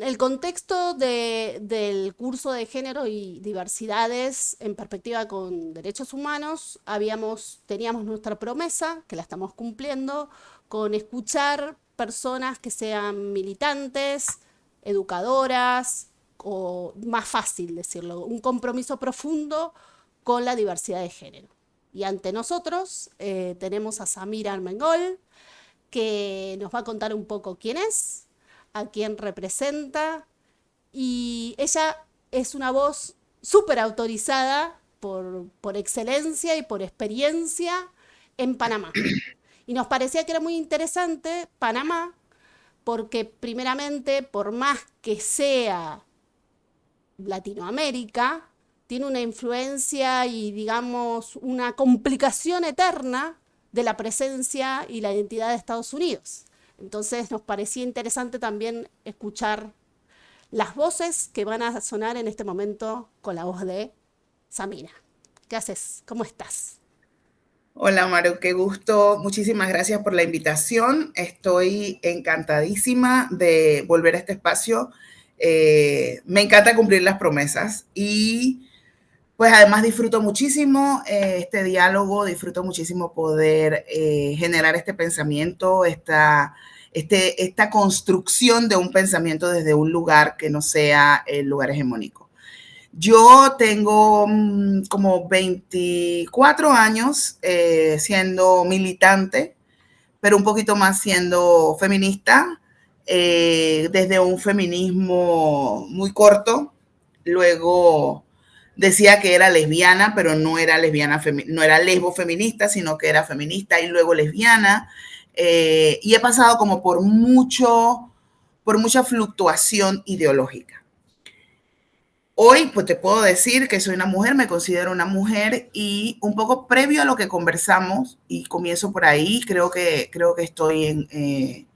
el contexto del curso de género y diversidades en perspectiva con derechos humanos, teníamos nuestra promesa, que la estamos cumpliendo, con escuchar personas que sean militantes, educadoras, o más fácil decirlo, un compromiso profundo con la diversidad de género. Y ante nosotros tenemos a Samira Armengol, que nos va a contar un poco quién es, a quién representa, y ella es una voz súper autorizada por excelencia y por experiencia en Panamá. Y nos parecía que era muy interesante Panamá, porque primeramente, por más que sea Latinoamérica, tiene una influencia y, digamos, una complicación eterna de la presencia y la identidad de Estados Unidos. Entonces nos parecía interesante también escuchar las voces que van a sonar en este momento con la voz de Samira. ¿Qué haces? ¿Cómo estás? Hola Maru, qué gusto. Muchísimas gracias por la invitación. Estoy encantadísima de volver a este espacio. Me encanta cumplir las promesas y pues además disfruto muchísimo este diálogo, disfruto muchísimo poder generar este pensamiento, esta construcción de un pensamiento desde un lugar que no sea el lugar hegemónico. Yo tengo como 24 años siendo militante, pero un poquito más siendo feminista, desde un feminismo muy corto. Luego decía que era lesbiana, pero no era lesbiana, no era lesbo feminista, sino que era feminista y luego lesbiana. Y he pasado como por mucha fluctuación ideológica. Hoy, pues te puedo decir que soy una mujer, me considero una mujer y un poco previo a lo que conversamos, y comienzo por ahí, creo que estoy en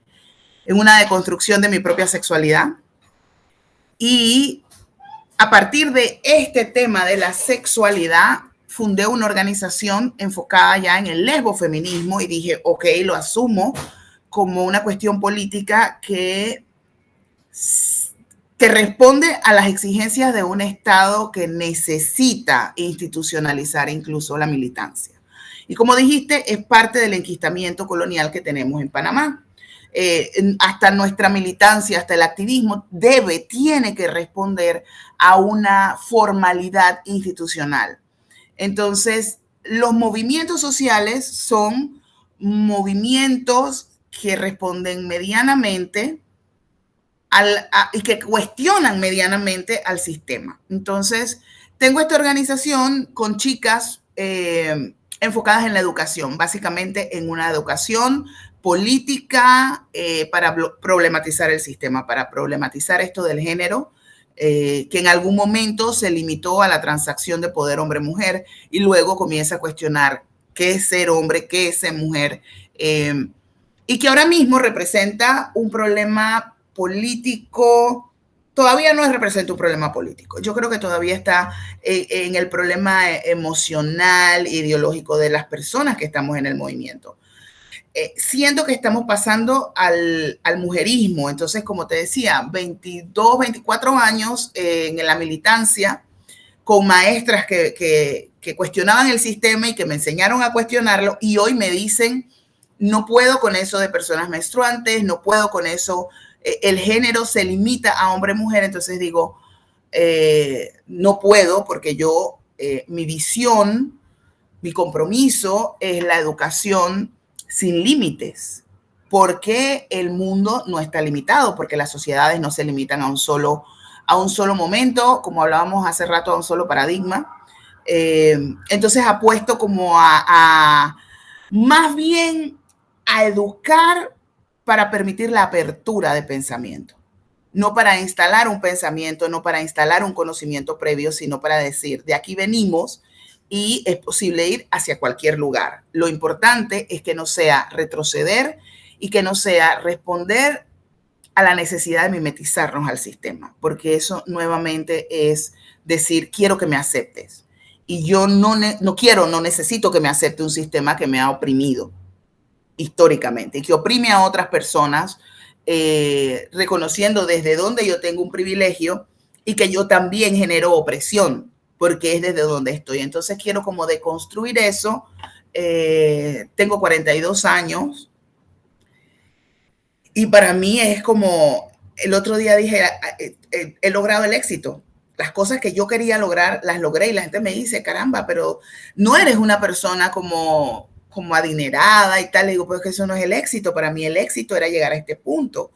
una deconstrucción de mi propia sexualidad. Y a partir de este tema de la sexualidad, fundé una organización enfocada ya en el lesbofeminismo y dije, ok, lo asumo como una cuestión política que responde a las exigencias de un Estado que necesita institucionalizar incluso la militancia. Y como dijiste, es parte del enquistamiento colonial que tenemos en Panamá. Hasta nuestra militancia, hasta el activismo, tiene que responder a una formalidad institucional. Entonces, los movimientos sociales son movimientos que responden medianamente y que cuestionan medianamente al sistema. Entonces, tengo esta organización con chicas enfocadas en la educación, básicamente en una educación política para problematizar el sistema, para problematizar esto del género, que en algún momento se limitó a la transacción de poder hombre-mujer y luego comienza a cuestionar qué es ser hombre, qué es ser mujer, y que ahora mismo representa un problema político. Todavía no representa un problema político. Yo creo que todavía está en el problema emocional, ideológico de las personas que estamos en el movimiento. Siento que estamos pasando al mujerismo. Entonces, como te decía, 22, 24 años en la militancia, con maestras que cuestionaban el sistema y que me enseñaron a cuestionarlo, y hoy me dicen, no puedo con eso de personas menstruantes, no puedo con eso, el género se limita a hombre-mujer. Entonces digo, no puedo porque mi visión, mi compromiso es la educación sin límites, porque el mundo no está limitado, porque las sociedades no se limitan a un solo momento, como hablábamos hace rato, a un solo paradigma. Entonces apuesto como a más bien a educar para permitir la apertura de pensamiento, no para instalar un pensamiento, no para instalar un conocimiento previo, sino para decir, de aquí venimos y es posible ir hacia cualquier lugar. Lo importante es que no sea retroceder y que no sea responder a la necesidad de mimetizarnos al sistema, porque eso nuevamente es decir, quiero que me aceptes. Y yo no necesito que me acepte un sistema que me ha oprimido históricamente y que oprime a otras personas reconociendo desde donde yo tengo un privilegio y que yo también genero opresión, porque es desde donde estoy. Entonces quiero como deconstruir eso. Tengo 42 años y para mí es como, el otro día dije, he logrado el éxito. Las cosas que yo quería lograr, las logré y la gente me dice, caramba, pero no eres una persona como adinerada y tal. Le digo, pues que eso no es el éxito. Para mí el éxito era llegar a este punto.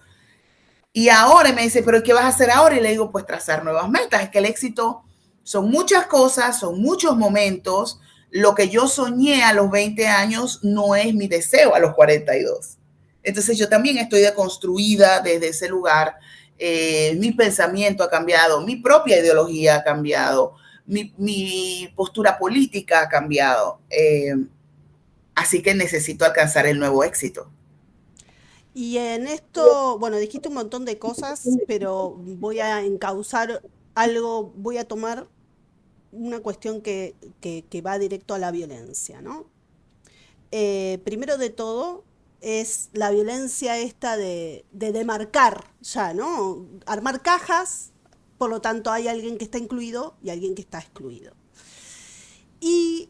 Y ahora me dice, pero ¿qué vas a hacer ahora? Y le digo, pues trazar nuevas metas. Es que el éxito son muchas cosas, son muchos momentos. Lo que yo soñé a los 20 años no es mi deseo a los 42. Entonces yo también estoy deconstruida desde ese lugar. Mi pensamiento ha cambiado, mi propia ideología ha cambiado, mi postura política ha cambiado. Así que necesito alcanzar el nuevo éxito. Y en esto, bueno, dijiste un montón de cosas, pero voy a encauzar algo, voy a tomar una cuestión que va directo a la violencia, ¿no? Primero de todo es la violencia esta de demarcar ya, ¿no? Armar cajas, por lo tanto hay alguien que está incluido y alguien que está excluido. Y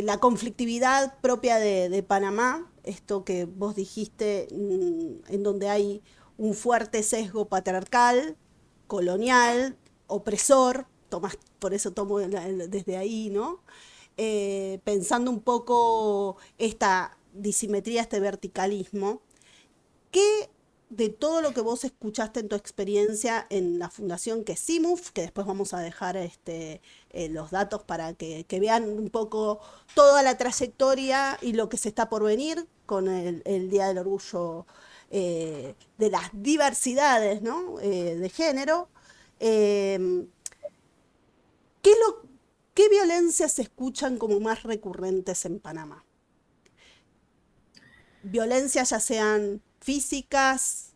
la conflictividad propia de Panamá, esto que vos dijiste, en donde hay un fuerte sesgo patriarcal, colonial, opresor, por eso tomo desde ahí, ¿no? Pensando un poco esta disimetría, este verticalismo, ¿qué de todo lo que vos escuchaste en tu experiencia en la fundación que es CIMUF, que después vamos a dejar los datos para que vean un poco toda la trayectoria y lo que se está por venir con el Día del Orgullo de las diversidades, ¿no? De género? Eh, ¿Qué, es lo, ¿Qué violencias se escuchan como más recurrentes en Panamá? Violencias ya sean físicas,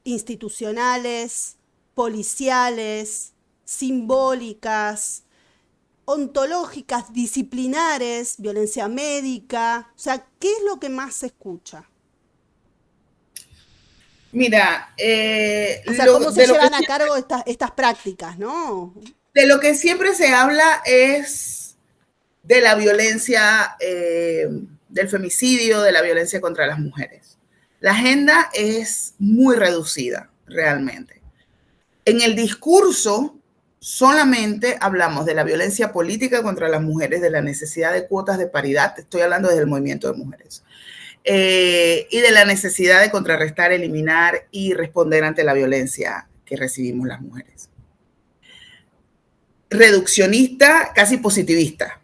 institucionales, policiales, simbólicas, ontológicas, disciplinares, violencia médica. O sea, ¿qué es lo que más se escucha? Mira, O sea, ¿cómo se llevan a cargo estas prácticas, no? de lo que siempre se habla es de la violencia, del femicidio, de la violencia contra las mujeres. La agenda es muy reducida, realmente. En el discurso solamente hablamos de la violencia política contra las mujeres, de la necesidad de cuotas de paridad, estoy hablando desde el movimiento de mujeres, y de la necesidad de contrarrestar, eliminar y responder ante la violencia que recibimos las mujeres. Reduccionista, casi positivista.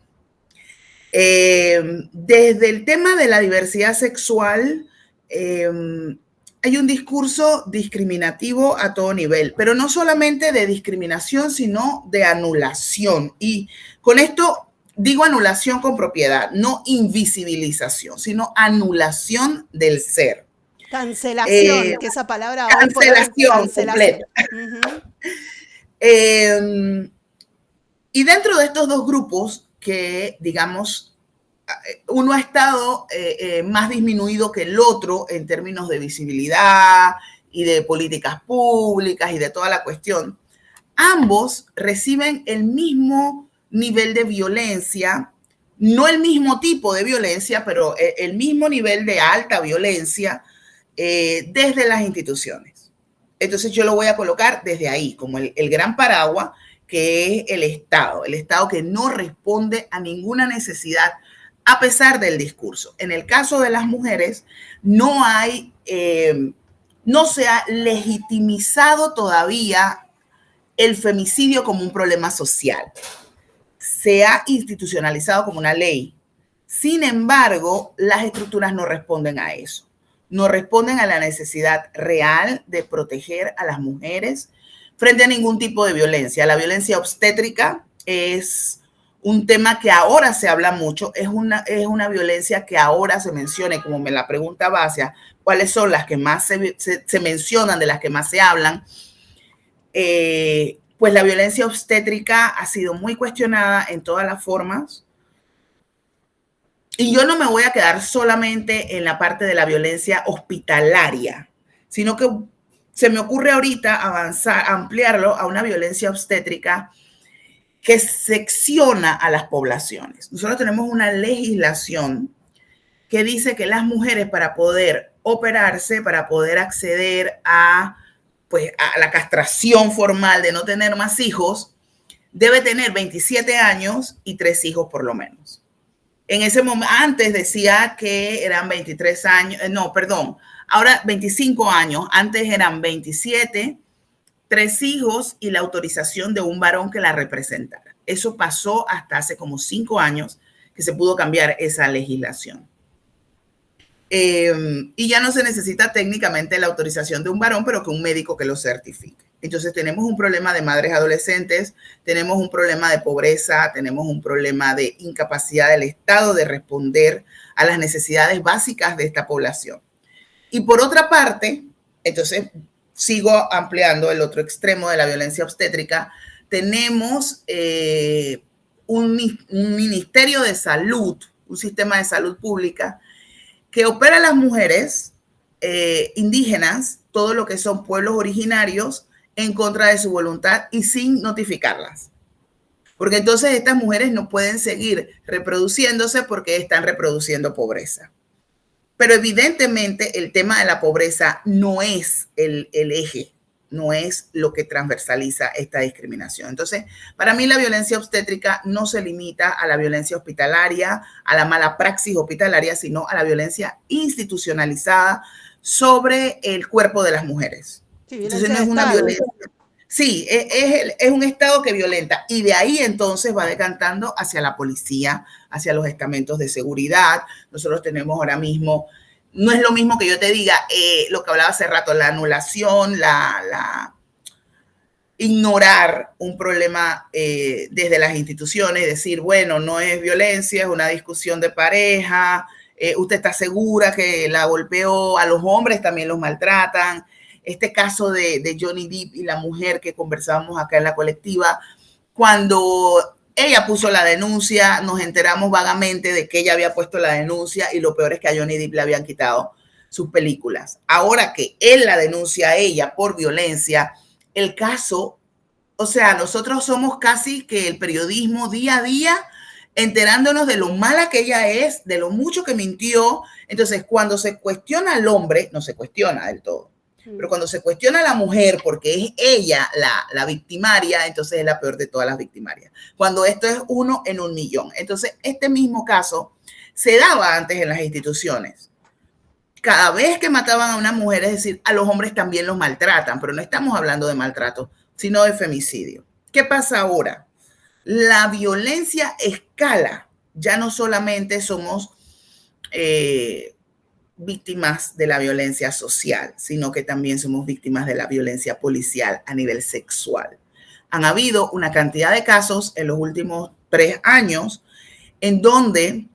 Desde el tema de la diversidad sexual, hay un discurso discriminativo a todo nivel, pero no solamente de discriminación, sino de anulación. Y con esto digo anulación con propiedad, no invisibilización, sino anulación del ser. Cancelación, que esa palabra cancelación completa. Y dentro de estos dos grupos que, digamos, uno ha estado más disminuido que el otro en términos de visibilidad y de políticas públicas y de toda la cuestión, ambos reciben el mismo nivel de violencia, no el mismo tipo de violencia, pero el mismo nivel de alta violencia desde las instituciones. Entonces yo lo voy a colocar desde ahí, como el gran paraguas, que es el Estado que no responde a ninguna necesidad a pesar del discurso. En el caso de las mujeres, no se ha legitimizado todavía el femicidio como un problema social. Se ha institucionalizado como una ley. Sin embargo, las estructuras no responden a eso. No responden a la necesidad real de proteger a las mujeres frente a ningún tipo de violencia. La violencia obstétrica es un tema que ahora se habla mucho, es una violencia que ahora se menciona, y como me la pregunta Basia, ¿cuáles son las que más se mencionan, de las que más se hablan? Pues la violencia obstétrica ha sido muy cuestionada en todas las formas. Y yo no me voy a quedar solamente en la parte de la violencia hospitalaria, sino que se me ocurre ahorita avanzar, ampliarlo a una violencia obstétrica que secciona a las poblaciones. Nosotros tenemos una legislación que dice que las mujeres, para poder operarse, para poder acceder a, pues, a la castración formal de no tener más hijos, debe tener 27 años y 3 hijos por lo menos. En ese momento, antes decía que eran 23 años, no, perdón, ahora 25 años, antes eran 27, 3 hijos y la autorización de un varón que la representara. Eso pasó hasta hace como 5 años que se pudo cambiar esa legislación. Y ya no se necesita técnicamente la autorización de un varón, pero que un médico que lo certifique. Entonces tenemos un problema de madres adolescentes, tenemos un problema de pobreza, tenemos un problema de incapacidad del Estado de responder a las necesidades básicas de esta población. Y por otra parte, entonces sigo ampliando el otro extremo de la violencia obstétrica, tenemos un ministerio de salud, un sistema de salud pública que opera a las mujeres indígenas, todo lo que son pueblos originarios, en contra de su voluntad y sin notificarlas. Porque entonces estas mujeres no pueden seguir reproduciéndose porque están reproduciendo pobreza. Pero evidentemente el tema de la pobreza no es el eje, no es lo que transversaliza esta discriminación. Entonces, para mí la violencia obstétrica no se limita a la violencia hospitalaria, a la mala praxis hospitalaria, sino a la violencia institucionalizada sobre el cuerpo de las mujeres. Sí, entonces no es una violencia. Sí, es un Estado que violenta y de ahí entonces va decantando hacia la policía, hacia los estamentos de seguridad. Nosotros tenemos ahora mismo, no es lo mismo que yo te diga lo que hablaba hace rato, la anulación, ignorar un problema desde las instituciones, decir, bueno, no es violencia, es una discusión de pareja, usted está segura que la golpeó, a los hombres también los maltratan. Este caso de Johnny Depp y la mujer que conversábamos acá en la colectiva, cuando ella puso la denuncia, nos enteramos vagamente de que ella había puesto la denuncia y lo peor es que a Johnny Depp le habían quitado sus películas. Ahora que él la denuncia a ella por violencia, el caso, o sea, nosotros somos casi que el periodismo día a día enterándonos de lo mala que ella es, de lo mucho que mintió. Entonces, cuando se cuestiona al hombre, no se cuestiona del todo. Pero cuando se cuestiona a la mujer porque es ella la victimaria, entonces es la peor de todas las victimarias. Cuando esto es 1 en 1.000.000. Entonces, este mismo caso se daba antes en las instituciones. Cada vez que mataban a una mujer, es decir, a los hombres también los maltratan, pero no estamos hablando de maltrato, sino de femicidio. ¿Qué pasa ahora? La violencia escala. Ya no solamente somos víctimas de la violencia social, sino que también somos víctimas de la violencia policial a nivel sexual. Han habido una cantidad de casos en los últimos 3 años en donde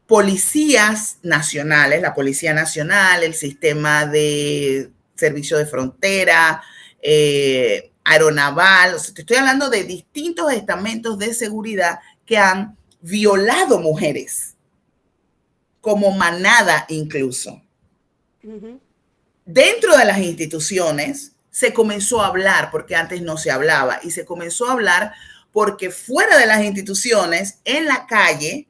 policías nacionales, la Policía Nacional, el sistema de servicio de frontera, aeronaval, o sea, te estoy hablando de distintos estamentos de seguridad que han violado mujeres como manada incluso. Dentro de las instituciones se comenzó a hablar, porque antes no se hablaba, y se comenzó a hablar porque fuera de las instituciones, en la calle,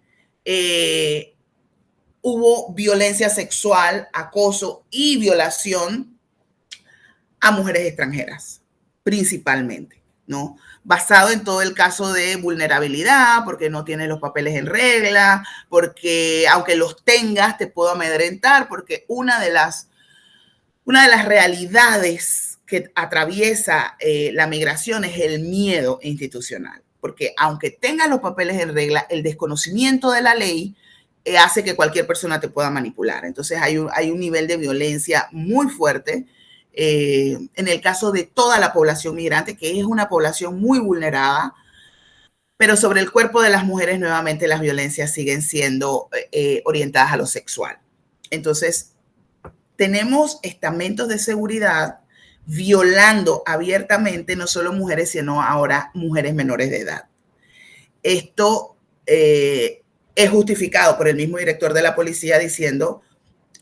hubo violencia sexual, acoso y violación a mujeres extranjeras, principalmente, ¿no? Basado en todo el caso de vulnerabilidad, porque no tienes los papeles en regla, porque aunque los tengas te puedo amedrentar, porque una de las realidades que atraviesa la migración es el miedo institucional, porque aunque tengas los papeles en regla, el desconocimiento de la ley hace que cualquier persona te pueda manipular. Entonces hay un nivel de violencia muy fuerte en el caso de toda la población migrante, que es una población muy vulnerada, pero sobre el cuerpo de las mujeres nuevamente las violencias siguen siendo orientadas a lo sexual. Entonces, tenemos estamentos de seguridad violando abiertamente no solo mujeres, sino ahora mujeres menores de edad. Esto es justificado por el mismo director de la policía diciendo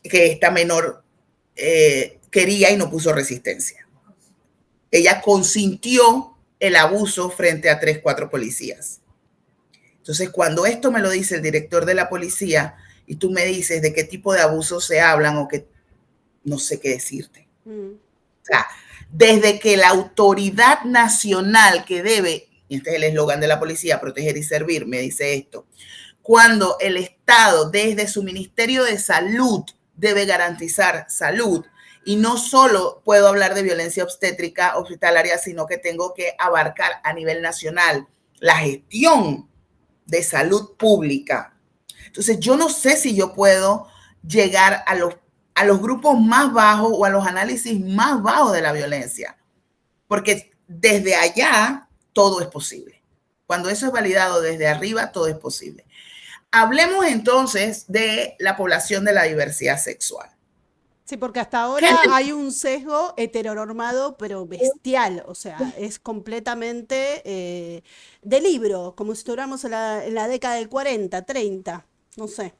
que esta menor quería y no puso resistencia. Ella consintió el abuso frente a 3, 4 policías. Entonces, cuando esto me lo dice el director de la policía y tú me dices de qué tipo de abusos se hablan o que no sé qué decirte. O sea, desde que la autoridad nacional que debe, y este es el eslogan de la policía, proteger y servir, me dice esto, cuando el Estado desde su Ministerio de Salud debe garantizar salud, y no solo puedo hablar de violencia obstétrica hospitalaria, sino que tengo que abarcar a nivel nacional la gestión de salud pública. Entonces, yo no sé si yo puedo llegar a los grupos más bajos o a los análisis más bajos de la violencia, porque desde allá todo es posible. Cuando eso es validado desde arriba, todo es posible. Hablemos entonces de la población de la diversidad sexual. Sí, porque hasta ahora hay un sesgo heteronormado, pero bestial, o sea, es completamente de libro, como si estuviéramos en la década del 40, 30, no sé.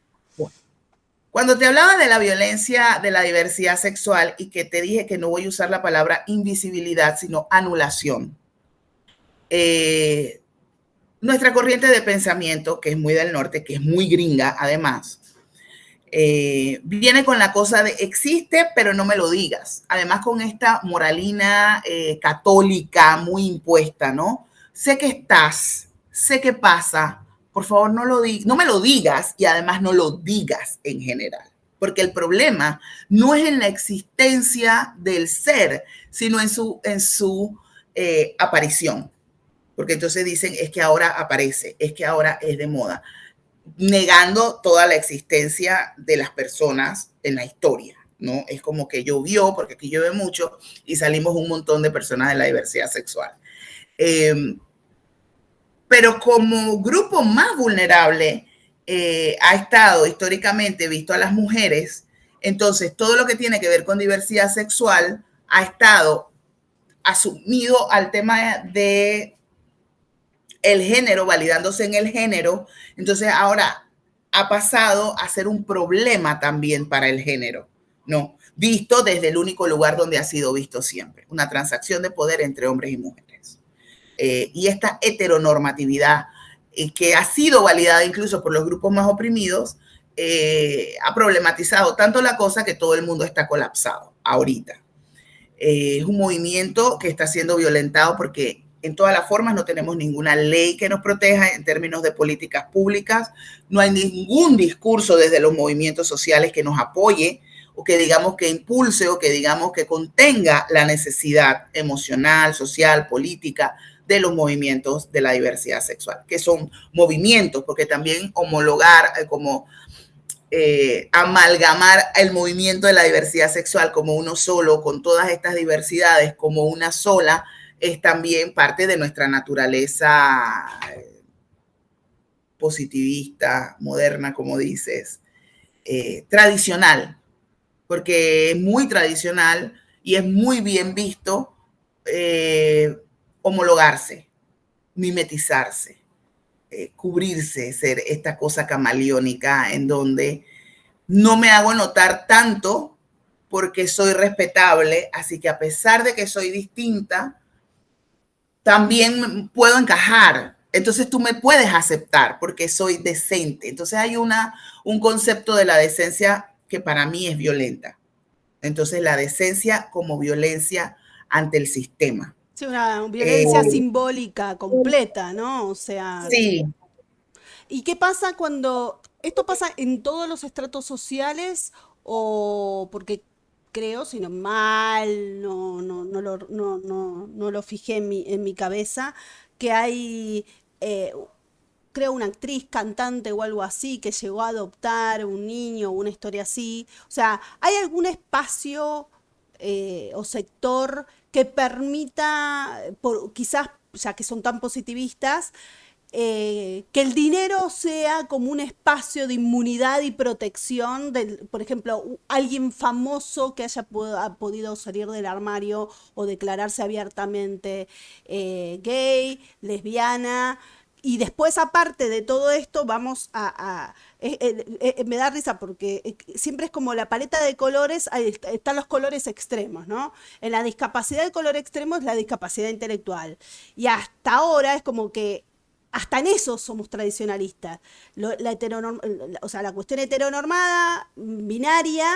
Cuando te hablaba de la violencia de la diversidad sexual y que te dije que no voy a usar la palabra invisibilidad, sino anulación, nuestra corriente de pensamiento, que es muy del norte, que es muy gringa además, viene con la cosa de existe, pero no me lo digas. Además con esta moralina católica muy impuesta, ¿no? Sé que estás, sé que pasa, por favor no me lo digas y además no lo digas en general. Porque el problema no es en la existencia del ser, sino en su aparición. Porque entonces dicen, es que ahora aparece, es que ahora es de moda, negando toda la existencia de las personas en la historia, ¿no? Es como que llovió, porque aquí llueve mucho, y salimos un montón de personas de la diversidad sexual. Pero como grupo más vulnerable ha estado históricamente visto a las mujeres, entonces todo lo que tiene que ver con diversidad sexual ha estado asumido al tema de el género, validándose en el género, entonces ahora ha pasado a ser un problema también para el género, ¿no? Visto desde el único lugar donde ha sido visto siempre, una transacción de poder entre hombres y mujeres. Y esta heteronormatividad que ha sido validada incluso por los grupos más oprimidos, ha problematizado tanto la cosa que todo el mundo está colapsado ahorita. Es un movimiento que está siendo violentado porque en todas las formas no tenemos ninguna ley que nos proteja en términos de políticas públicas, no hay ningún discurso desde los movimientos sociales que nos apoye o que digamos que impulse o que digamos que contenga la necesidad emocional, social, política de los movimientos de la diversidad sexual, que son movimientos, porque también homologar como amalgamar el movimiento de la diversidad sexual como uno solo, con todas estas diversidades como una sola, es también parte de nuestra naturaleza positivista, moderna, como dices, tradicional, porque es muy tradicional y es muy bien visto homologarse, mimetizarse, cubrirse, ser esta cosa camaleónica en donde no me hago notar tanto porque soy respetable, así que a pesar de que soy distinta, también puedo encajar. Entonces tú me puedes aceptar porque soy decente. Entonces hay un concepto de la decencia que para mí es violenta. Entonces la decencia como violencia ante el sistema. Sí, una violencia simbólica completa, ¿no? O sea, Sí. ¿y qué pasa cuando esto pasa en todos los estratos sociales o porque creo, si no mal, no lo fijé en mi cabeza, que hay, eh, creo, una actriz, cantante o algo así que llegó a adoptar un niño o una historia así? O sea, ¿hay algún espacio o sector que permita, quizás ya que son tan positivistas, que el dinero sea como un espacio de inmunidad y protección, por ejemplo, alguien famoso que ha podido salir del armario o declararse abiertamente gay, lesbiana, Y después, aparte de todo esto, vamos me da risa porque siempre es como la paleta de colores, ahí están los colores extremos, ¿no? En la discapacidad, el color extremo es la discapacidad intelectual. Y hasta ahora es como que hasta en eso somos tradicionalistas. O sea, la cuestión heteronormada, binaria,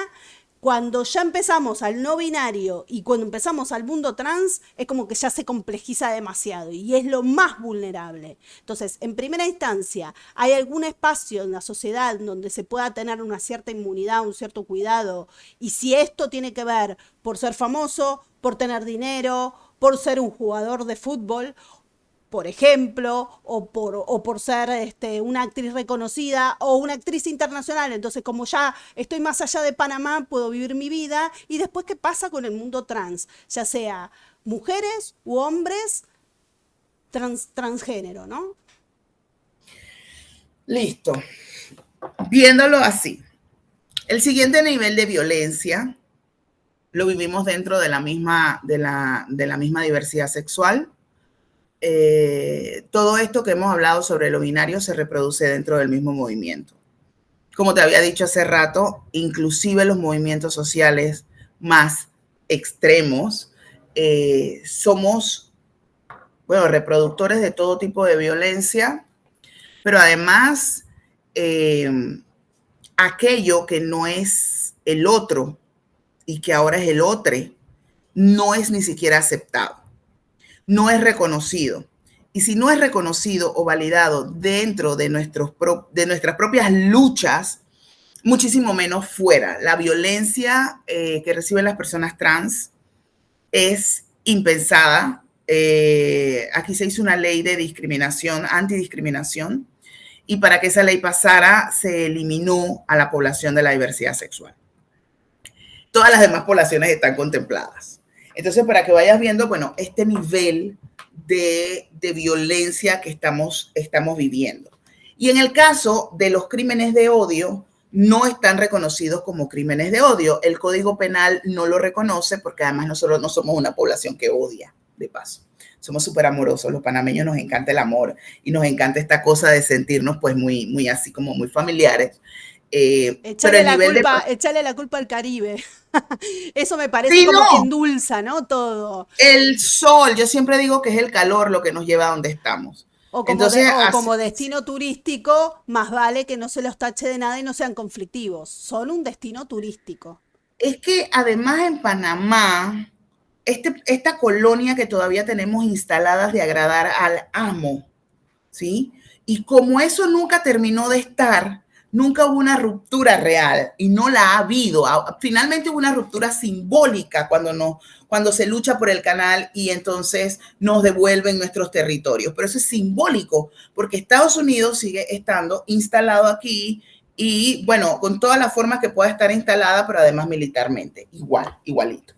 cuando ya empezamos al no binario y cuando empezamos al mundo trans, es como que ya se complejiza demasiado y es lo más vulnerable. Entonces, en primera instancia, ¿hay algún espacio en la sociedad donde se pueda tener una cierta inmunidad, un cierto cuidado? Y si esto tiene que ver por ser famoso, por tener dinero, por ser un jugador de fútbol, por ejemplo, o por ser una actriz reconocida o una actriz internacional. Entonces, como ya estoy más allá de Panamá, puedo vivir mi vida. Y después, ¿qué pasa con el mundo trans? Ya sea mujeres u hombres transgénero, ¿no? Listo. Viéndolo así, el siguiente nivel de violencia lo vivimos dentro de la misma diversidad sexual. Todo esto que hemos hablado sobre lo binario se reproduce dentro del mismo movimiento. Como te había dicho hace rato, inclusive los movimientos sociales más extremos, somos, bueno, reproductores de todo tipo de violencia, pero además aquello que no es el otro y que ahora es el otro, no es ni siquiera aceptado, no es reconocido. Y si no es reconocido o validado dentro de nuestras propias luchas, muchísimo menos fuera. La violencia que reciben las personas trans es impensada. Aquí se hizo una ley de discriminación, antidiscriminación, y para que esa ley pasara se eliminó a la población de la diversidad sexual. Todas las demás poblaciones están contempladas. Entonces, para que vayas viendo, bueno, este nivel de violencia que estamos viviendo. Y en el caso de los crímenes de odio, no están reconocidos como crímenes de odio. El Código Penal no lo reconoce porque además nosotros no somos una población que odia, de paso. Somos súper amorosos, los panameños nos encanta el amor y nos encanta esta cosa de sentirnos pues muy así como muy familiares. Echarle la culpa al Caribe. Eso me parece sí, como no, que endulza, ¿no? Todo. el sol, yo siempre digo que es el calor lo que nos lleva a donde estamos. Entonces, Como destino turístico, más vale que no se los tache de nada y no sean conflictivos. Son un destino turístico. es que además en Panamá, esta colonia que todavía tenemos instaladas de agradar al amo, ¿sí? Y como eso nunca terminó de estar, nunca hubo una ruptura real y no la ha habido. Finalmente hubo una ruptura simbólica cuando se lucha por el canal y entonces nos devuelven nuestros territorios. Pero eso es simbólico porque Estados Unidos sigue estando instalado aquí y, bueno, con todas las formas que pueda estar instalada, pero además militarmente, igualito.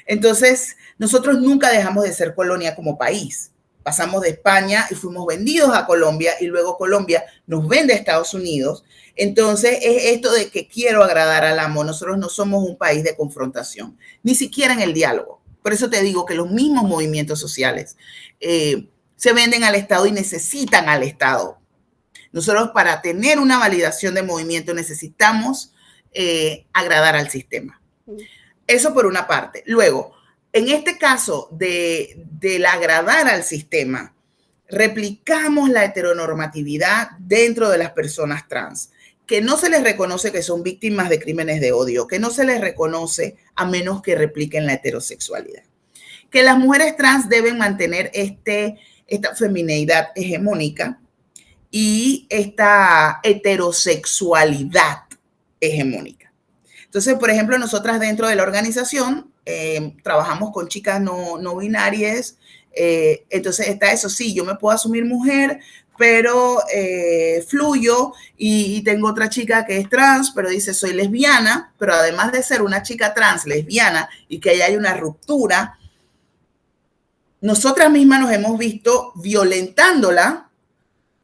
Entonces, nosotros nunca dejamos de ser colonia como país. Pasamos de España y fuimos vendidos a Colombia y luego Colombia nos vende a Estados Unidos. Entonces es esto de que quiero agradar al amo. Nosotros no somos un país de confrontación, ni siquiera en el diálogo. Por eso te digo que los mismos movimientos sociales se venden al Estado y necesitan al Estado. Nosotros para tener una validación de movimiento necesitamos agradar al sistema. Eso por una parte. Luego, en este caso del agradar al sistema, replicamos la heteronormatividad dentro de las personas trans, que no se les reconoce que son víctimas de crímenes de odio, que no se les reconoce a menos que repliquen la heterosexualidad. Que las mujeres trans deben mantener esta femineidad hegemónica y esta heterosexualidad hegemónica. Entonces, por ejemplo, nosotras dentro de la organización trabajamos con chicas no binarias. Entonces está eso, sí, yo me puedo asumir mujer, pero fluyo y tengo otra chica que es trans, pero dice soy lesbiana, pero además de ser una chica trans lesbiana y que ahí hay una ruptura, nosotras mismas nos hemos visto violentándola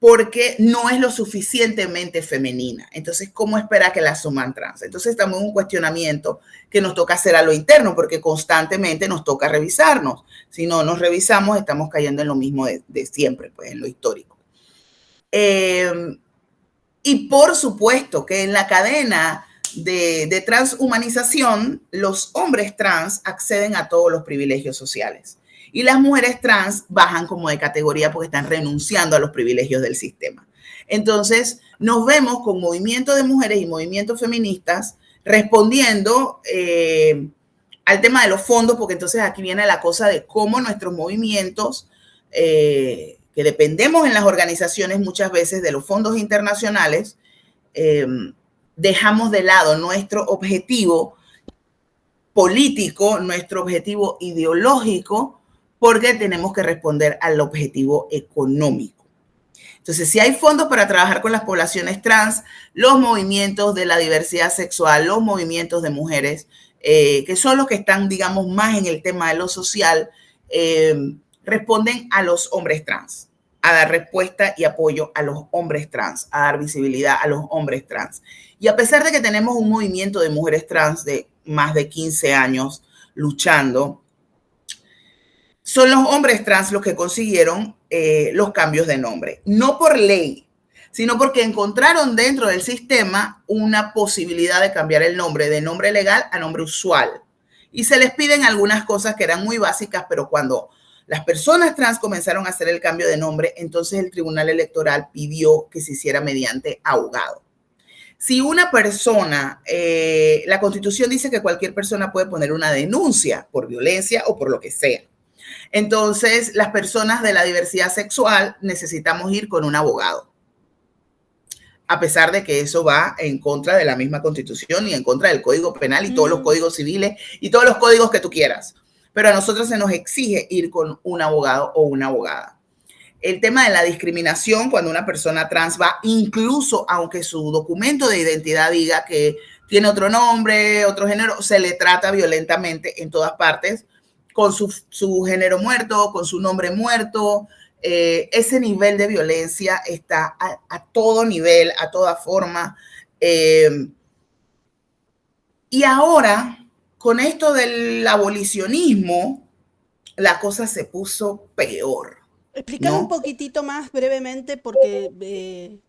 porque no es lo suficientemente femenina. Entonces, ¿cómo espera que la asuman trans? Entonces, estamos en un cuestionamiento que nos toca hacer a lo interno, porque constantemente nos toca revisarnos. Si no nos revisamos, estamos cayendo en lo mismo de siempre, pues en lo histórico. Eh, y por supuesto que en la cadena de transhumanización, los hombres trans acceden a todos los privilegios sociales. Y las mujeres trans bajan como de categoría porque están renunciando a los privilegios del sistema. Entonces, nos vemos con movimientos de mujeres y movimientos feministas respondiendo al tema de los fondos, porque entonces aquí viene la cosa de cómo nuestros movimientos, que dependemos en las organizaciones muchas veces de los fondos internacionales, dejamos de lado nuestro objetivo político, nuestro objetivo ideológico, porque tenemos que responder al objetivo económico. Entonces, si hay fondos para trabajar con las poblaciones trans, los movimientos de la diversidad sexual, los movimientos de mujeres, que son los que están, digamos, más en el tema de lo social, responden a los hombres trans, a dar respuesta y apoyo a los hombres trans, a dar visibilidad a los hombres trans. Y a pesar de que tenemos un movimiento de mujeres trans de más de 15 años luchando, son los hombres trans los que consiguieron los cambios de nombre. No por ley, sino porque encontraron dentro del sistema una posibilidad de cambiar el nombre, de nombre legal a nombre usual. Y se les piden algunas cosas que eran muy básicas, pero cuando las personas trans comenzaron a hacer el cambio de nombre, entonces el Tribunal Electoral pidió que se hiciera mediante abogado. Si una persona, la Constitución dice que cualquier persona puede poner una denuncia por violencia o por lo que sea. Entonces, las personas de la diversidad sexual necesitamos ir con un abogado, a pesar de que eso va en contra de la misma Constitución y en contra del Código Penal y todos los códigos civiles y todos los códigos que tú quieras. Pero a nosotros se nos exige ir con un abogado o una abogada. El tema de la discriminación, cuando una persona trans va, incluso aunque su documento de identidad diga que tiene otro nombre, otro género, se le trata violentamente en todas partes, con su género muerto, con su nombre muerto. Ese nivel de violencia está a todo nivel, a toda forma. Y ahora, con esto del abolicionismo, la cosa se puso peor. Explícame un ¿No? poquitito más brevemente, porque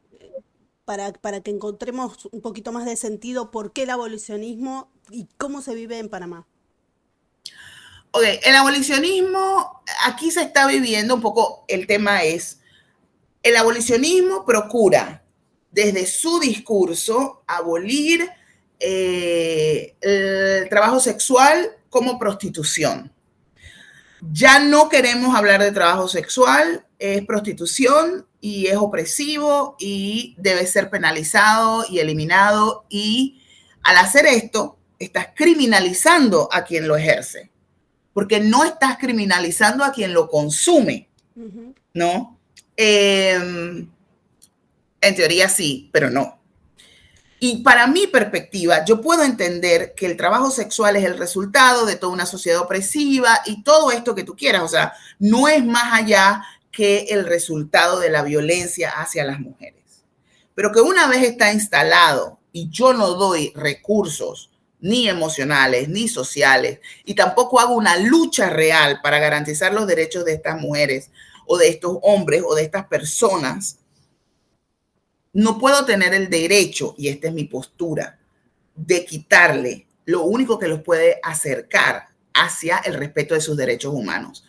para que encontremos un poquito más de sentido, por qué el abolicionismo y cómo se vive en Panamá. Ok, el abolicionismo, aquí se está viviendo un poco, el tema es, el abolicionismo procura desde su discurso abolir el trabajo sexual como prostitución. Ya no queremos hablar de trabajo sexual, es prostitución y es opresivo y debe ser penalizado y eliminado, y al hacer esto estás criminalizando a quien lo ejerce, porque no estás criminalizando a quien lo consume, ¿no? En teoría sí, pero no. Y para mi perspectiva, yo puedo entender que el trabajo sexual es el resultado de toda una sociedad opresiva y todo esto que tú quieras. O sea, no es más allá que el resultado de la violencia hacia las mujeres. Pero que una vez está instalado y yo no doy recursos ni emocionales ni sociales y tampoco hago una lucha real para garantizar los derechos de estas mujeres o de estos hombres o de estas personas, no puedo tener el derecho, y esta es mi postura, de quitarle lo único que los puede acercar hacia el respeto de sus derechos humanos,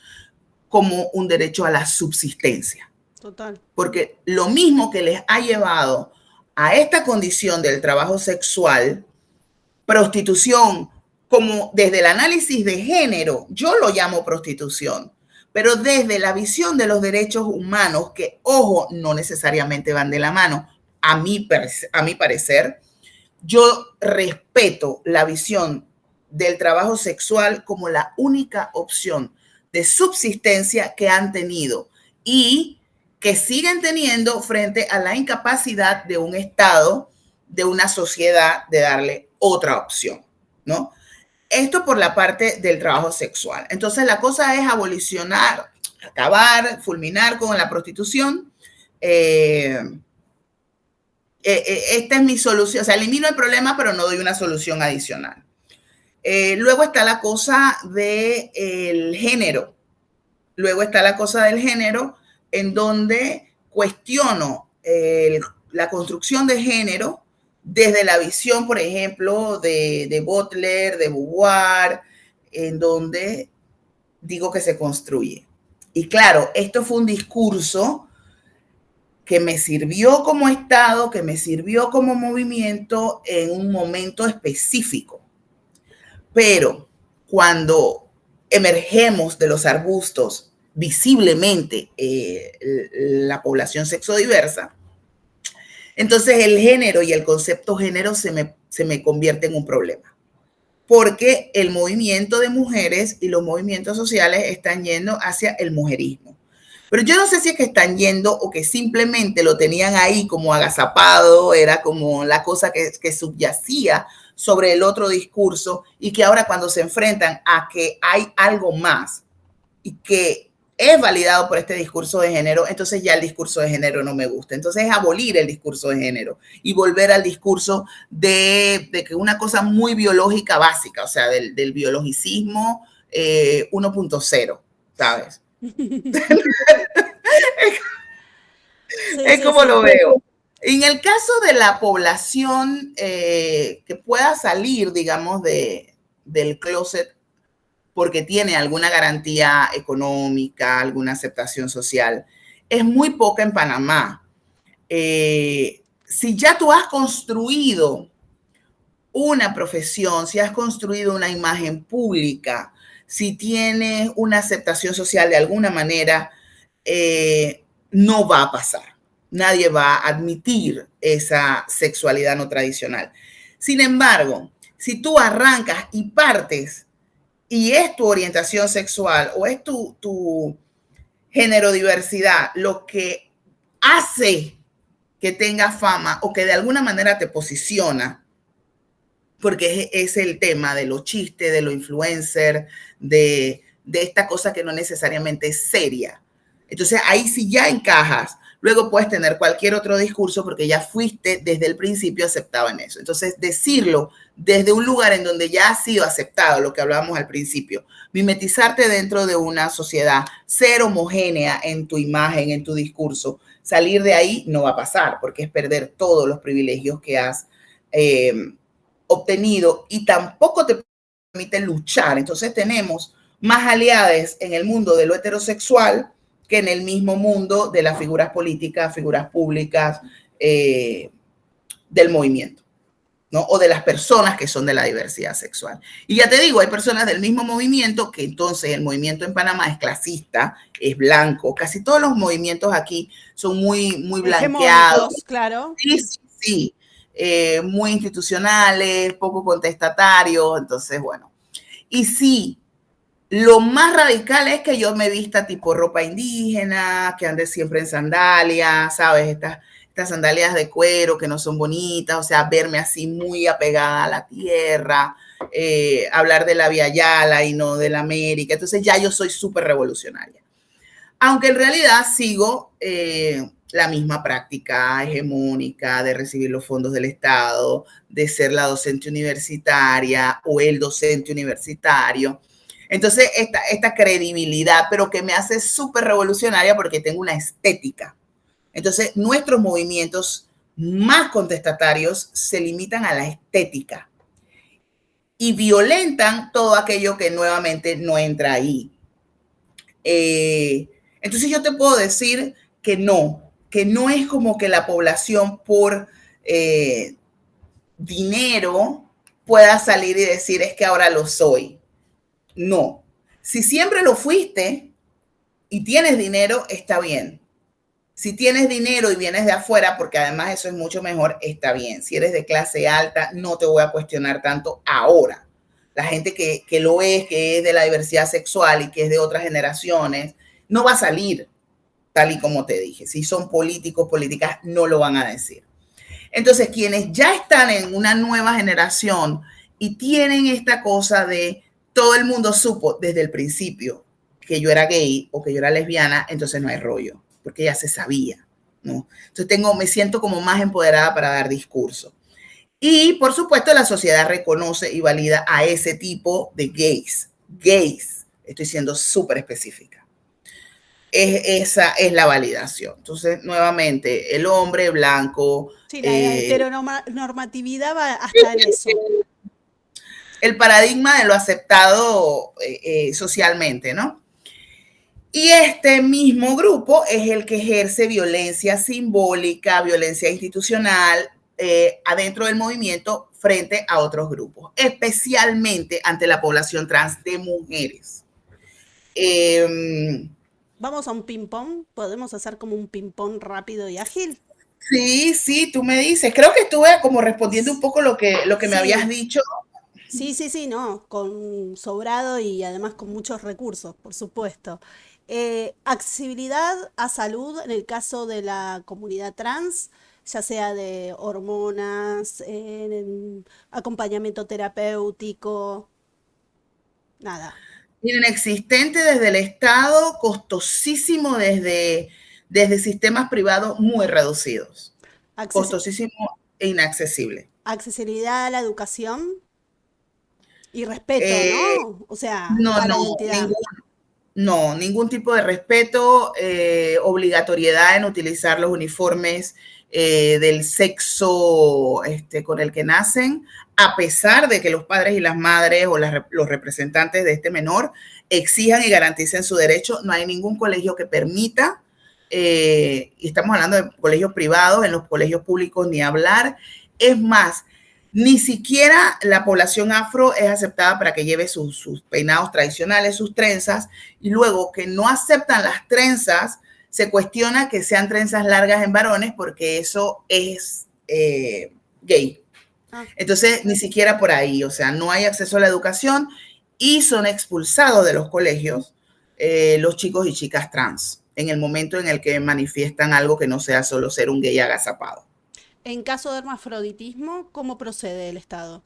como un derecho a la subsistencia. Total. Porque lo mismo que les ha llevado a esta condición del trabajo sexual, prostitución, como desde el análisis de género, yo lo llamo prostitución, pero desde la visión de los derechos humanos, que, ojo, no necesariamente van de la mano, a mi parecer, yo respeto la visión del trabajo sexual como la única opción de subsistencia que han tenido y que siguen teniendo frente a la incapacidad de un Estado, de una sociedad, de darle otra opción, ¿no? Esto por la parte del trabajo sexual. Entonces, la cosa es abolicionar, acabar, fulminar con la prostitución. Esta es mi solución. O sea, elimino el problema, pero no doy una solución adicional. Luego está la cosa del género. Luego está la cosa del género, en donde cuestiono la construcción de género desde la visión, por ejemplo, de Butler, de Beauvoir, en donde digo que se construye. Y claro, esto fue un discurso que me sirvió como Estado, que me sirvió como movimiento en un momento específico. Pero cuando emergemos de los arbustos visiblemente la población sexodiversa, entonces el género y el concepto género se me convierte en un problema. Porque el movimiento de mujeres y los movimientos sociales están yendo hacia el mujerismo. Pero yo no sé si es que están yendo o que simplemente lo tenían ahí como agazapado, era como la cosa que subyacía sobre el otro discurso y que ahora cuando se enfrentan a que hay algo más y que es validado por este discurso de género, entonces ya el discurso de género no me gusta. Entonces es abolir el discurso de género y volver al discurso de que una cosa muy biológica básica, o sea, del biologicismo 1.0, ¿sabes? Sí, Es sí, como sí. lo veo. En el caso de la población que pueda salir, digamos, del closet porque tiene alguna garantía económica, alguna aceptación social, es muy poca en Panamá. Si ya tú has construido una profesión, si has construido una imagen pública, si tienes una aceptación social de alguna manera, no va a pasar. Nadie va a admitir esa sexualidad no tradicional. Sin embargo, si tú arrancas y partes y es tu orientación sexual o es tu género diversidad lo que hace que tenga fama o que de alguna manera te posiciona, porque es el tema de los chistes, de los influencers, de esta cosa que no necesariamente es seria. Entonces ahí sí ya encajas. Luego puedes tener cualquier otro discurso porque ya fuiste desde el principio aceptado en eso. Entonces decirlo desde un lugar en donde ya has sido aceptado, lo que hablábamos al principio, mimetizarte dentro de una sociedad, ser homogénea en tu imagen, en tu discurso, salir de ahí no va a pasar porque es perder todos los privilegios que has obtenido y tampoco te permite luchar. Entonces tenemos más aliados en el mundo de lo heterosexual que en el mismo mundo de las figuras políticas, figuras públicas del movimiento, ¿no? O de las personas que son de la diversidad sexual. Y ya te digo, hay personas del mismo movimiento que entonces el movimiento en Panamá es clasista, es blanco. Casi todos los movimientos aquí son muy blanqueados. Hegemónicos, claro. Sí, sí, sí. Muy institucionales, poco contestatarios. Entonces, bueno. Y sí, lo más radical es que yo me vista tipo ropa indígena, que ande siempre en sandalias, ¿sabes? Estas sandalias de cuero que no son bonitas, o sea, verme así muy apegada a la tierra, hablar de la Via Yala y no de la América. Entonces ya yo soy súper revolucionaria. Aunque en realidad sigo la misma práctica hegemónica de recibir los fondos del Estado, de ser la docente universitaria o el docente universitario. Entonces, esta credibilidad, pero que me hace súper revolucionaria porque tengo una estética. Entonces, nuestros movimientos más contestatarios se limitan a la estética y violentan todo aquello que nuevamente no entra ahí. Entonces, yo te puedo decir que no es como que la población por dinero pueda salir y decir es que ahora lo soy. No. Si siempre lo fuiste y tienes dinero, está bien. Si tienes dinero y vienes de afuera, porque además eso es mucho mejor, está bien. Si eres de clase alta, no te voy a cuestionar tanto ahora. La gente que lo es, que es de la diversidad sexual y que es de otras generaciones, no va a salir tal y como te dije. Si son políticos, políticas, no lo van a decir. Entonces, quienes ya están en una nueva generación y tienen esta cosa de todo el mundo supo desde el principio que yo era gay o que yo era lesbiana, entonces no hay rollo, porque ya se sabía, ¿no? Entonces me siento como más empoderada para dar discurso. Y, por supuesto, la sociedad reconoce y valida a ese tipo de gays. Gays, estoy siendo súper específica. esa es la validación. Entonces, nuevamente, el hombre blanco, Sí, la heteronormatividad va hasta en eso. el paradigma de lo aceptado socialmente, ¿no? Y este mismo grupo es el que ejerce violencia simbólica, violencia institucional adentro del movimiento frente a otros grupos, especialmente ante la población trans de mujeres. Vamos a un ping-pong, podemos hacer como un ping-pong rápido y ágil. Sí, sí, tú me dices. Creo que estuve como respondiendo un poco lo que me habías Sí, dicho. sí, no, con sobrado y además con muchos recursos, por supuesto. Accesibilidad a salud en el caso de la comunidad trans, ya sea de hormonas, acompañamiento terapéutico, nada. Inexistente desde el Estado, costosísimo desde sistemas privados muy reducidos. Acces- Costosísimo e inaccesible. accesibilidad a la educación y respeto, Eh, ¿no? O sea, no, a la no, identidad. ningún, no, ningún tipo de respeto, obligatoriedad en utilizar los uniformes del sexo con el que nacen, a pesar de que los padres y las madres o los representantes de este menor exijan y garanticen su derecho. No hay ningún colegio que permita, y estamos hablando de colegios privados, en los colegios públicos ni hablar. Es más, ni siquiera la población afro es aceptada para que lleve sus peinados tradicionales, sus trenzas, y luego que no aceptan las trenzas, se cuestiona que sean trenzas largas en varones porque eso es gay. Ah, Entonces, ni siquiera por ahí, o sea, no hay acceso a la educación y son expulsados de los colegios los chicos y chicas trans en el momento en el que manifiestan algo que no sea solo ser un gay agazapado. en caso de hermafroditismo, ¿cómo procede el Estado?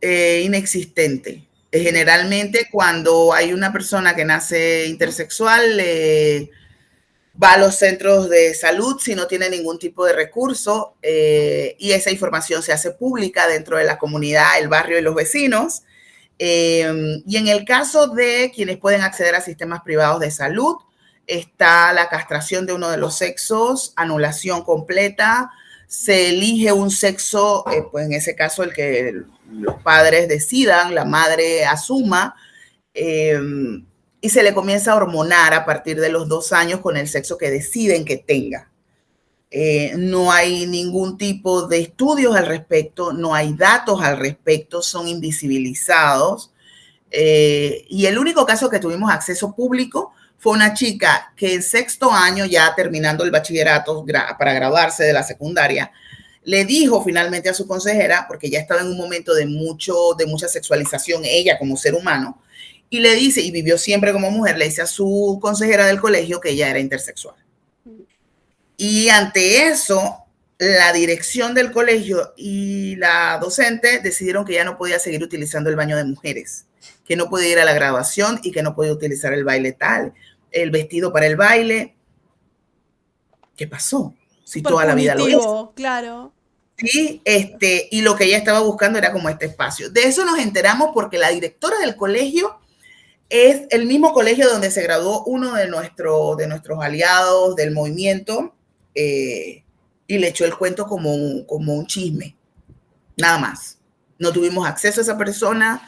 Inexistente. Inex- Generalmente cuando hay una persona que nace intersexual, va a los centros de salud si no tiene ningún tipo de recurso y esa información se hace pública dentro de la comunidad, el barrio y los vecinos. Y en el caso de quienes pueden acceder a sistemas privados de salud, está la castración de uno de los sexos, anulación completa, se elige un sexo, pues en ese caso el que los padres decidan, la madre asuma, eh, y se le comienza a hormonar a partir de los 2 años con el sexo que deciden que tenga. No hay ningún tipo de estudios al respecto, no hay datos al respecto, son invisibilizados. Y el único caso que tuvimos acceso público fue una chica que en 6º año, ya terminando el bachillerato para graduarse de la secundaria, le dijo finalmente a su consejera, porque ya estaba en un momento de mucha sexualización ella como ser humano, y le dice, y vivió siempre como mujer, le dice a su consejera del colegio que ella era intersexual. Y ante eso, la dirección del colegio y la docente decidieron que ya no podía seguir utilizando el baño de mujeres, que no podía ir a la graduación y que no podía utilizar el baile tal, el vestido para el baile. ¿Qué pasó? Si Súper toda la vida lo hizo. punitivo, claro. Sí, y lo que ella estaba buscando era como este espacio. De eso nos enteramos porque la directora del colegio es el mismo colegio donde se graduó uno de nuestros aliados del movimiento, y le echó el cuento como un chisme, nada más. No tuvimos acceso a esa persona,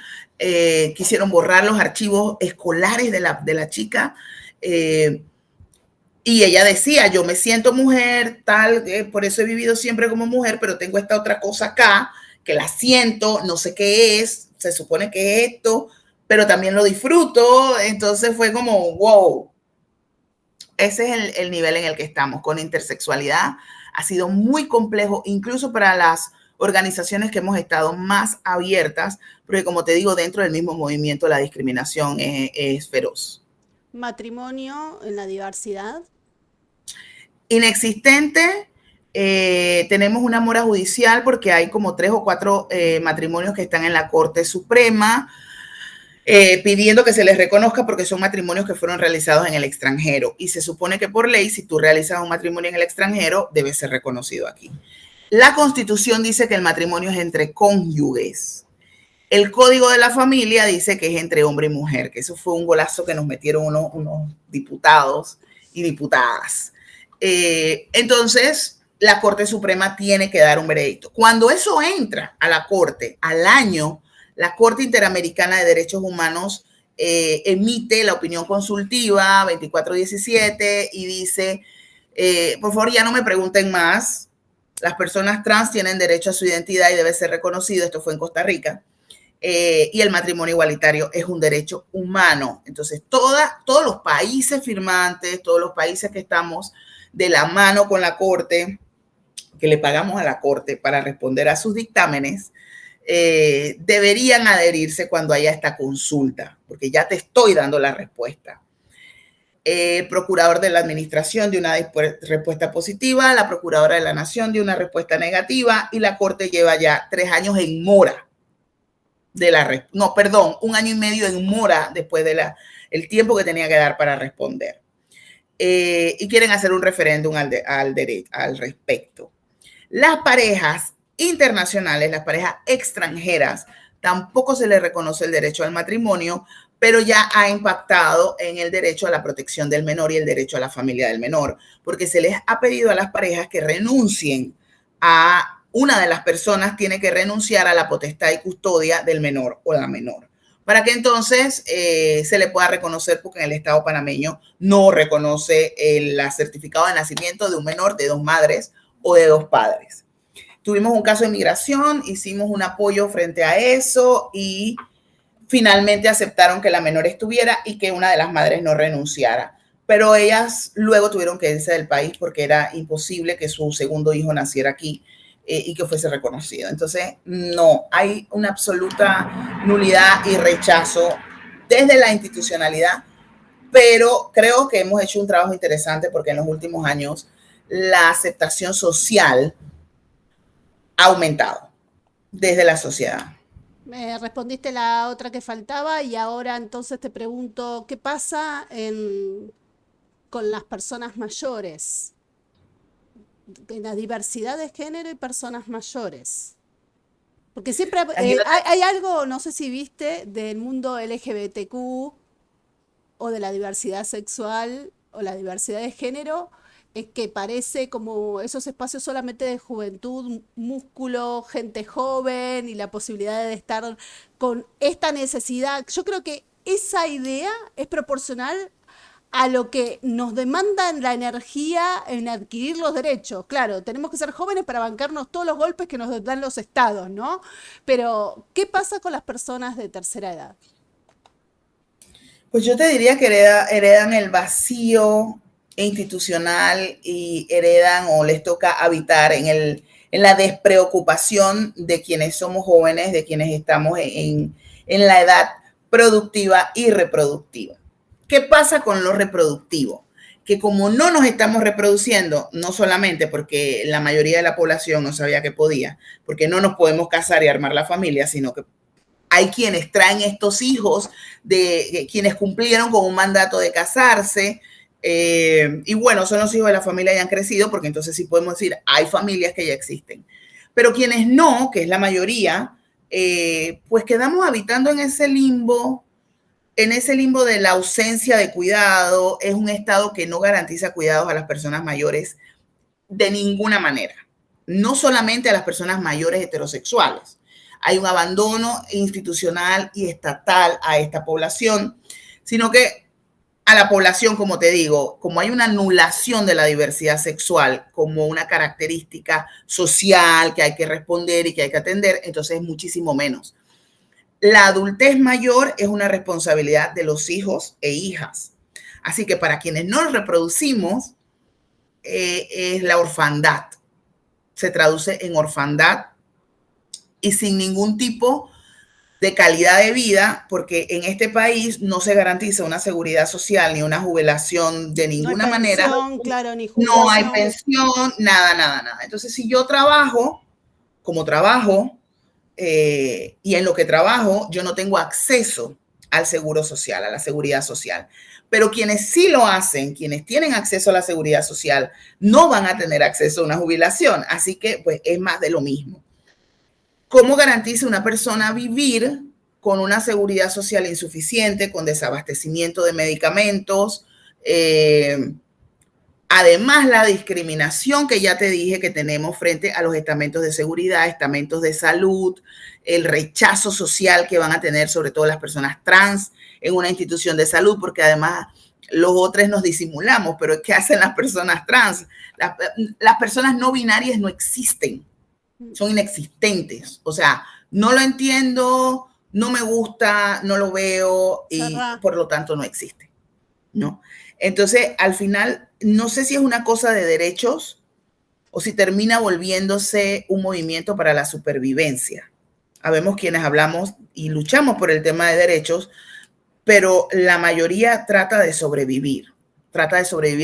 quisieron borrar los archivos escolares de la chica, y ella decía, yo me siento mujer, tal, por eso he vivido siempre como mujer, pero tengo esta otra cosa acá, que la siento, no sé qué es, se supone que es esto, pero también lo disfruto. Entonces fue como, wow, ese es el nivel en el que estamos con intersexualidad. Ha sido muy complejo, incluso para las organizaciones que hemos estado más abiertas, porque como te digo, dentro del mismo movimiento la discriminación es feroz. Matrimonio en la diversidad. Inexistente. Tenemos una mora judicial porque hay como 3 o 4 matrimonios que están en la Corte Suprema pidiendo que se les reconozca porque son matrimonios que fueron realizados en el extranjero. Y se supone que por ley, si tú realizas un matrimonio en el extranjero, debe ser reconocido aquí. La Constitución dice que el matrimonio es entre cónyuges. El código de la familia dice que es entre hombre y mujer, que eso fue un golazo que nos metieron unos diputados y diputadas. Entonces, la Corte Suprema tiene que dar un veredicto. Cuando eso entra a la Corte, al año, la Corte Interamericana de Derechos Humanos emite la opinión consultiva 2417 y dice, por favor, ya no me pregunten más, las personas trans tienen derecho a su identidad y debe ser reconocido. Esto fue en Costa Rica. Y el matrimonio igualitario es un derecho humano. Entonces, todos los países firmantes, todos los países que estamos de la mano con la Corte, que le pagamos a la Corte para responder a sus dictámenes, deberían adherirse cuando haya esta consulta, porque ya te estoy dando la respuesta. El procurador de la administración de una respuesta positiva, la procuradora de la nación de una respuesta negativa, y la Corte lleva ya 3 años en mora. Un año y medio en mora después de el tiempo que tenía que dar para responder. Y quieren hacer un referéndum al respecto. Las parejas internacionales, las parejas extranjeras, tampoco se les reconoce el derecho al matrimonio, pero ya ha impactado en el derecho a la protección del menor y el derecho a la familia del menor, porque se les ha pedido a las parejas que renuncien a una de las personas tiene que renunciar a la potestad y custodia del menor o la menor, para que entonces se le pueda reconocer, porque en el Estado panameño no reconoce el certificado de nacimiento de un menor de 2 madres o de 2 padres. Tuvimos un caso de migración, hicimos un apoyo frente a eso y finalmente aceptaron que la menor estuviera y que una de las madres no renunciara. Pero ellas luego tuvieron que irse del país porque era imposible que su segundo hijo naciera aquí y que fuese reconocido. Entonces, no, hay una absoluta nulidad y rechazo desde la institucionalidad, pero creo que hemos hecho un trabajo interesante porque en los últimos años la aceptación social ha aumentado desde la sociedad. Me respondiste la otra que faltaba y ahora entonces te pregunto, ¿qué pasa con las personas mayores? En la diversidad de género y personas mayores. Porque siempre hay algo, no sé si viste, del mundo LGBTQ o de la diversidad sexual o la diversidad de género, es que parece como esos espacios solamente de juventud, músculo, gente joven y la posibilidad de estar con esta necesidad. Yo creo que esa idea es proporcional a lo que nos demandan la energía en adquirir los derechos. Claro, tenemos que ser jóvenes para bancarnos todos los golpes que nos dan los estados, ¿no? Pero, ¿qué pasa con las personas de tercera edad? Pues yo te diría que heredan el vacío institucional y heredan o les toca habitar en la despreocupación de quienes somos jóvenes, de quienes estamos en la edad productiva y reproductiva. ¿Qué pasa con lo reproductivo? Que como no nos estamos reproduciendo, no solamente porque la mayoría de la población no sabía que podía, porque no nos podemos casar y armar la familia, sino que hay quienes traen estos hijos de quienes cumplieron con un mandato de casarse, y bueno, son los hijos de la familia y han crecido, porque entonces sí podemos decir, hay familias que ya existen. Pero quienes no, que es la mayoría, pues quedamos habitando en ese limbo de la ausencia de cuidado. Es un estado que no garantiza cuidados a las personas mayores de ninguna manera. No solamente a las personas mayores heterosexuales. Hay un abandono institucional y estatal a esta población, sino que a la población, como te digo, como hay una anulación de la diversidad sexual como una característica social que hay que responder y que hay que atender, entonces es muchísimo menos. La adultez mayor es una responsabilidad de los hijos e hijas. Así que para quienes no reproducimos, es la orfandad. Se traduce en orfandad y sin ningún tipo de calidad de vida, porque en este país no se garantiza una seguridad social ni una jubilación de ninguna manera. No hay pensión, claro, ni jubilación. No hay pensión, nada. Entonces, si yo trabajo, como trabajo, y en lo que trabajo, yo no tengo acceso al seguro social, a la seguridad social. Pero quienes sí lo hacen, quienes tienen acceso a la seguridad social, no van a tener acceso a una jubilación. Así que, pues, es más de lo mismo. ¿Cómo garantiza una persona vivir con una seguridad social insuficiente, con desabastecimiento de medicamentos? Además, la discriminación que ya te dije que tenemos frente a los estamentos de seguridad, estamentos de salud, el rechazo social que van a tener sobre todo las personas trans en una institución de salud, porque además los otros nos disimulamos, pero ¿qué hacen las personas trans? Las personas no binarias no existen, son inexistentes. O sea, no lo entiendo, no me gusta, no lo veo y por lo tanto no existe, ¿no? Entonces, al final, no sé si es una cosa de derechos o si termina volviéndose un movimiento para la supervivencia. Habemos quienes hablamos y luchamos por el tema de derechos, pero la mayoría trata de sobrevivir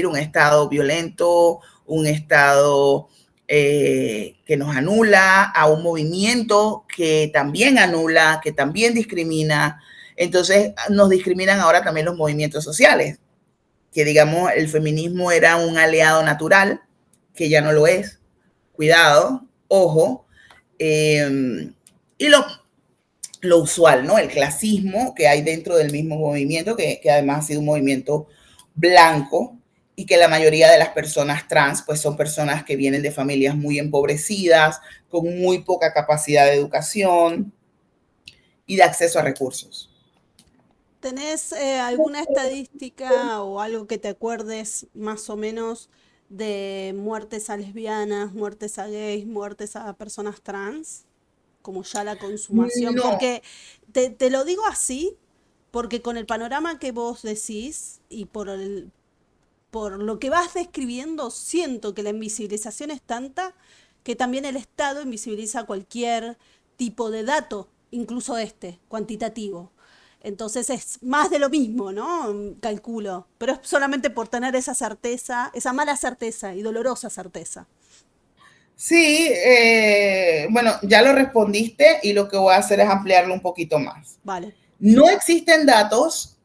un estado violento, un estado que nos anula, a un movimiento que también anula, que también discrimina. Entonces, nos discriminan ahora también los movimientos sociales, que digamos el feminismo era un aliado natural, que ya no lo es. Cuidado, ojo. Y lo usual, ¿no? El clasismo que hay dentro del mismo movimiento, que además ha sido un movimiento blanco y que la mayoría de las personas trans pues son personas que vienen de familias muy empobrecidas, con muy poca capacidad de educación y de acceso a recursos. ¿Tenés alguna estadística o algo que te acuerdes más o menos de muertes a lesbianas, muertes a gays, muertes a personas trans? Como ya la consumación. No. Porque te lo digo así, porque con el panorama que vos decís y por lo que vas describiendo, siento que la invisibilización es tanta que también el Estado invisibiliza cualquier tipo de dato, incluso cuantitativo. Entonces es más de lo mismo, ¿no? Calculo. Pero es solamente por tener esa certeza, esa mala certeza y dolorosa certeza. Sí, bueno, ya lo respondiste y lo que voy a hacer es ampliarlo un poquito más. Vale. No existen datos,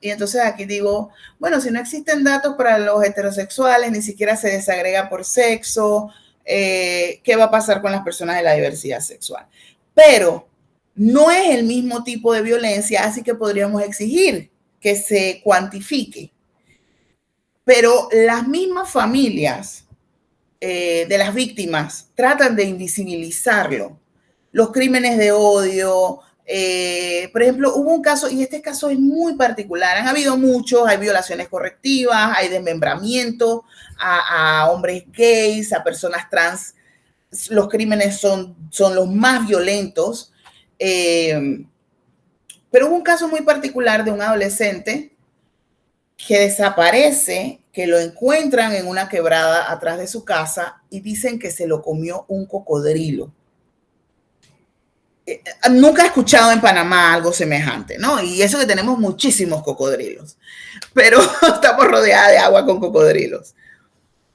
y entonces aquí digo, bueno, si no existen datos para los heterosexuales, ni siquiera se desagrega por sexo, ¿qué va a pasar con las personas de la diversidad sexual? Pero no es el mismo tipo de violencia, así que podríamos exigir que se cuantifique. Pero las mismas familias de las víctimas tratan de invisibilizarlo. Los crímenes de odio, por ejemplo, hubo un caso, y este caso es muy particular, han habido muchos, hay violaciones correctivas, hay desmembramiento a hombres gays, a personas trans, los crímenes son los más violentos, pero hubo un caso muy particular de un adolescente que desaparece, que lo encuentran en una quebrada atrás de su casa y dicen que se lo comió un cocodrilo. Nunca he escuchado en Panamá algo semejante, ¿no? Y eso que tenemos muchísimos cocodrilos, pero estamos rodeados de agua con cocodrilos.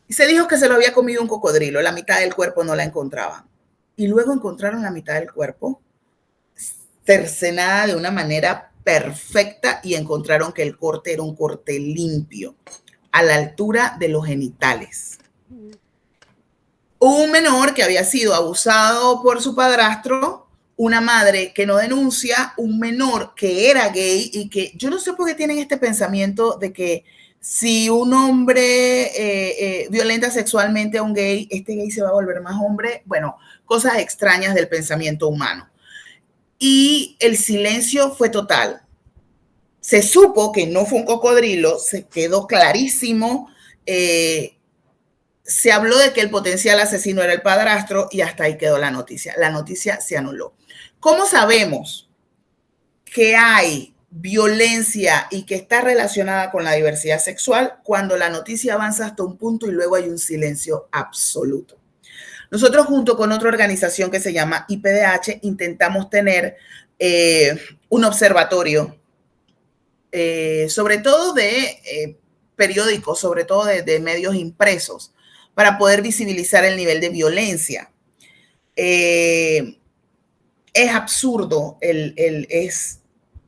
Y se dijo que se lo había comido un cocodrilo, la mitad del cuerpo no la encontraban. Y luego encontraron la mitad del cuerpo cercenada de una manera perfecta y encontraron que el corte era un corte limpio, a la altura de los genitales. Un menor que había sido abusado por su padrastro, una madre que no denuncia, un menor que era gay y que yo no sé por qué tienen este pensamiento de que si un hombre violenta sexualmente a un gay, este gay se va a volver más hombre. Bueno, cosas extrañas del pensamiento humano. Y el silencio fue total. Se supo que no fue un cocodrilo, se quedó clarísimo. Se habló de que el potencial asesino era el padrastro y hasta ahí quedó la noticia. La noticia se anuló. ¿Cómo sabemos que hay violencia y que está relacionada con la diversidad sexual? Cuando la noticia avanza hasta un punto y luego hay un silencio absoluto. Nosotros junto con otra organización que se llama IPDH intentamos tener un observatorio, sobre todo de periódicos, sobre todo de medios impresos, para poder visibilizar el nivel de violencia. Es absurdo, es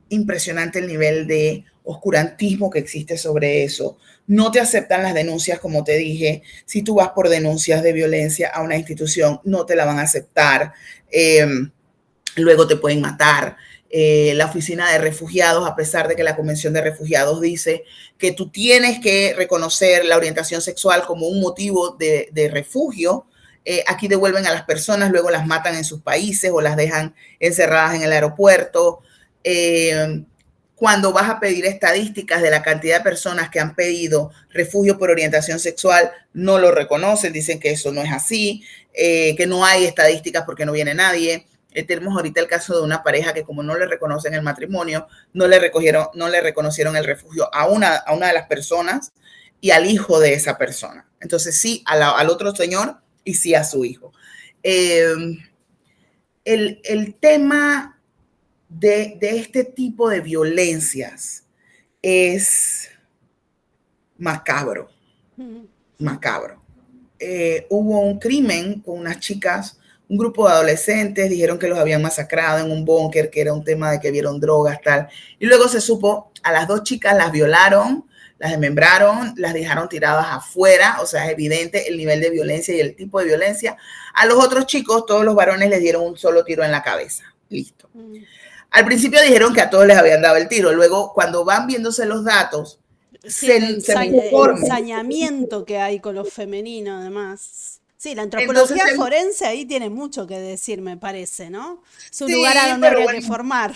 impresionante el nivel de oscurantismo que existe sobre eso. No te aceptan las denuncias, como te dije. Si tú vas por denuncias de violencia a una institución, no te la van a aceptar. Luego te pueden matar. La oficina de refugiados, a pesar de que la Convención de Refugiados dice que tú tienes que reconocer la orientación sexual como un motivo de refugio, aquí devuelven a las personas, luego las matan en sus países o las dejan encerradas en el aeropuerto. Cuando vas a pedir estadísticas de la cantidad de personas que han pedido refugio por orientación sexual, no lo reconocen, dicen que eso no es así, que no hay estadísticas porque no viene nadie. Tenemos ahorita el caso de una pareja que como no le reconocen el matrimonio, no le reconocieron el refugio a una de las personas y al hijo de esa persona. Entonces sí, al otro señor y sí a su hijo. El tema de este tipo de violencias es macabro, macabro. Hubo un crimen con unas chicas, un grupo de adolescentes, dijeron que los habían masacrado en un búnker, que era un tema de que vieron drogas, tal. Y luego se supo, a las dos chicas las violaron, las desmembraron, las dejaron tiradas afuera, o sea, es evidente el nivel de violencia y el tipo de violencia. A los otros chicos, todos los varones les dieron un solo tiro en la cabeza. Listo. Al principio dijeron que a todos les habían dado el tiro, luego cuando van viéndose los datos, sí, el ensañamiento que hay con lo femenino, además. Sí, la antropología forense ahí tiene mucho que decir, me parece, ¿no? Es un lugar a donde habría que formar.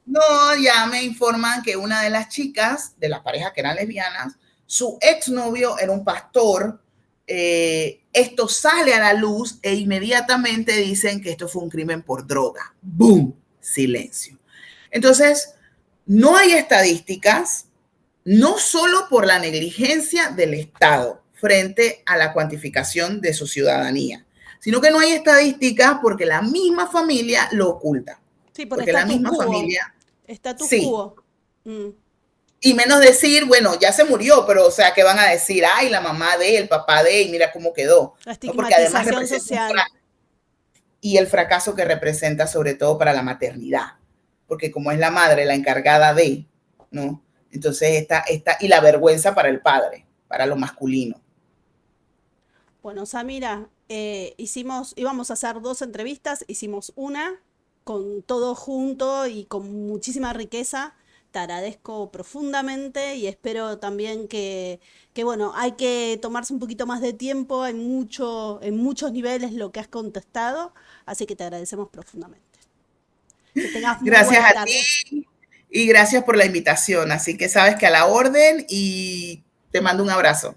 No, ya me informan que una de las chicas de las parejas que eran lesbianas, su exnovio era un pastor. Esto sale a la luz e inmediatamente dicen que esto fue un crimen por droga. ¡Boom! Silencio. Entonces, no hay estadísticas, no solo por la negligencia del Estado frente a la cuantificación de su ciudadanía, sino que no hay estadísticas porque la misma familia lo oculta. Sí, porque la misma familia. Status quo. Y menos decir, bueno, ya se murió, pero o sea, ¿qué van a decir? Ay, la mamá de él, el papá de él, mira cómo quedó. La estigmatización, ¿no? Social. Y el fracaso que representa sobre todo para la maternidad, porque como es la madre la encargada de, ¿no? Entonces y la vergüenza para el padre, para lo masculino. Bueno, Samira, íbamos a hacer 2 entrevistas, hicimos una con todo junto y con muchísima riqueza. Te agradezco profundamente y espero también bueno, hay que tomarse un poquito más de tiempo, en muchos niveles lo que has contestado, así que te agradecemos profundamente. Que tengas muy gracias buena a ti y gracias por la invitación, así que sabes que a la orden y te mando un abrazo.